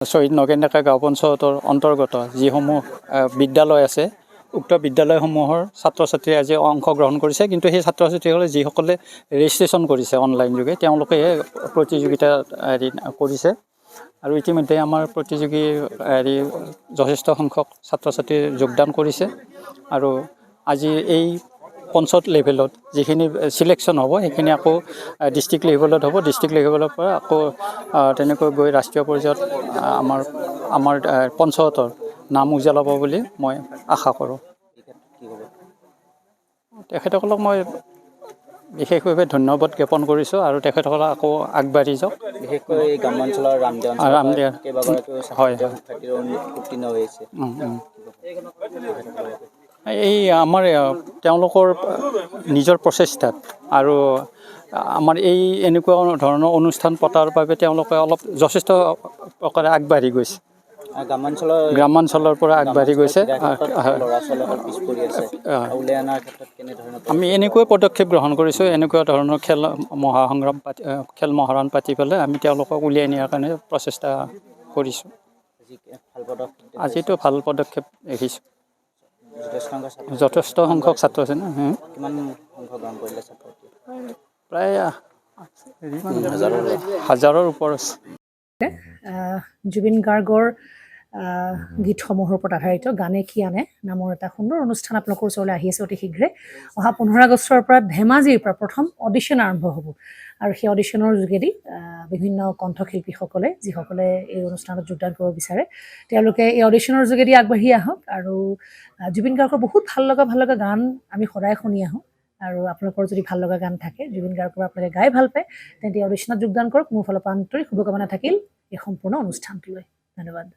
শ্বহীদ নগেন ডেকা গাঁও পঞ্চায়তৰ অন্তৰ্গত যিসমূহ বিদ্যালয় আছে উক্ত বিদ্যালয়সমূহৰ ছাত্ৰ ছাত্ৰীয়ে আজি অংশগ্ৰহণ কৰিছে কিন্তু সেই ছাত্ৰ ছাত্ৰীসকলে যিসকলে ৰেজিষ্ট্ৰেশ্যন কৰিছে অনলাইন যোগে তেওঁলোকে প্ৰতিযোগিতা কৰিছে আৰু ইতিমধ্যে আমাৰ প্ৰতিযোগী যথেষ্ট সংখ্যক ছাত্ৰ ছাত্ৰীয়ে যোগদান কৰিছে আৰু আজি এই পঞ্চায়ত লেভেলত যিখিনি সিলেকশ্যন হ'ব সেইখিনি আকৌ ডিষ্ট্ৰিক্ট লেভেলত হ'ব ডিষ্ট্ৰিক্ট লেভেলৰ পৰা আকৌ তেনেকৈ গৈ ৰাষ্ট্ৰীয় পৰ্যায়ত আমাৰ পঞ্চায়তৰ নাম উজ্বলাব বুলি মই আশা কৰোঁ। তেখেতসকলক মই বিশেষভাৱে ধন্যবাদ জ্ঞাপন কৰিছোঁ আৰু তেখেতসকলক আকৌ আগবাঢ়ি যাওক। বিশেষকৈ গ্ৰামাঞ্চলৰ ৰামদেৱ হয় এই আমাৰ তেওঁলোকৰ নিজৰ প্ৰচেষ্টাত আৰু আমাৰ এই এনেকুৱা ধৰণৰ অনুষ্ঠান পতাৰ বাবে তেওঁলোকে অলপ যথেষ্ট প্ৰকাৰে আগবাঢ়ি গৈছে। গ্ৰামাঞ্চলৰ পৰা আগবাঢ়ি গৈছে। আমি এনেকৈ পদক্ষেপ গ্ৰহণ কৰিছোঁ, এনেকুৱা ধৰণৰ খেল মহাৰণ পাতি পেলাই আমি তেওঁলোকক উলিয়াই নিয়াৰ কাৰণে প্ৰচেষ্টা কৰিছোঁ। আজিতো ভাল পদক্ষেপ দেখিছোঁ। যথেষ্ট সংখ্যক ছাত্ৰ আছে ন, প্ৰায় হাজাৰৰ ওপৰ আছে। জুবিন গাৰ্গৰ গীতসমূহৰ ওপৰত আধাৰিত গানে কি আনে নামৰ এটা সুন্দৰ অনুষ্ঠান আপোনালোকৰ ওচৰলৈ আহি আছে অতি শীঘ্ৰে। অহা 15 আগষ্টৰ পৰা ধেমাজিৰ পৰা প্ৰথম অডিশ্যন আৰম্ভ হ'ব আৰু সেই অডিশ্যনৰ যোগেদি বিভিন্ন কণ্ঠশিল্পীসকলে যিসকলে এই অনুষ্ঠানত যোগদান কৰিব বিচাৰে তেওঁলোকে এই অডিশ্যনৰ যোগেদি আগবাঢ়ি আহক আৰু জুবিন গাৰ্গৰ বহুত ভাল লগা গান আমি সদায় শুনি আহোঁ আৰু আপোনালোকৰ যদি ভাল লগা গান থাকে জুবিন গাৰ্গৰ আপোনালোকে গাই ভাল পায় তেন্তে অডিশ্যনত যোগদান কৰক। মোৰ ফালৰ পৰা আন্তৰিক শুভকামনা থাকিল এই সম্পূৰ্ণ অনুষ্ঠানটোলৈ। ধন্যবাদ।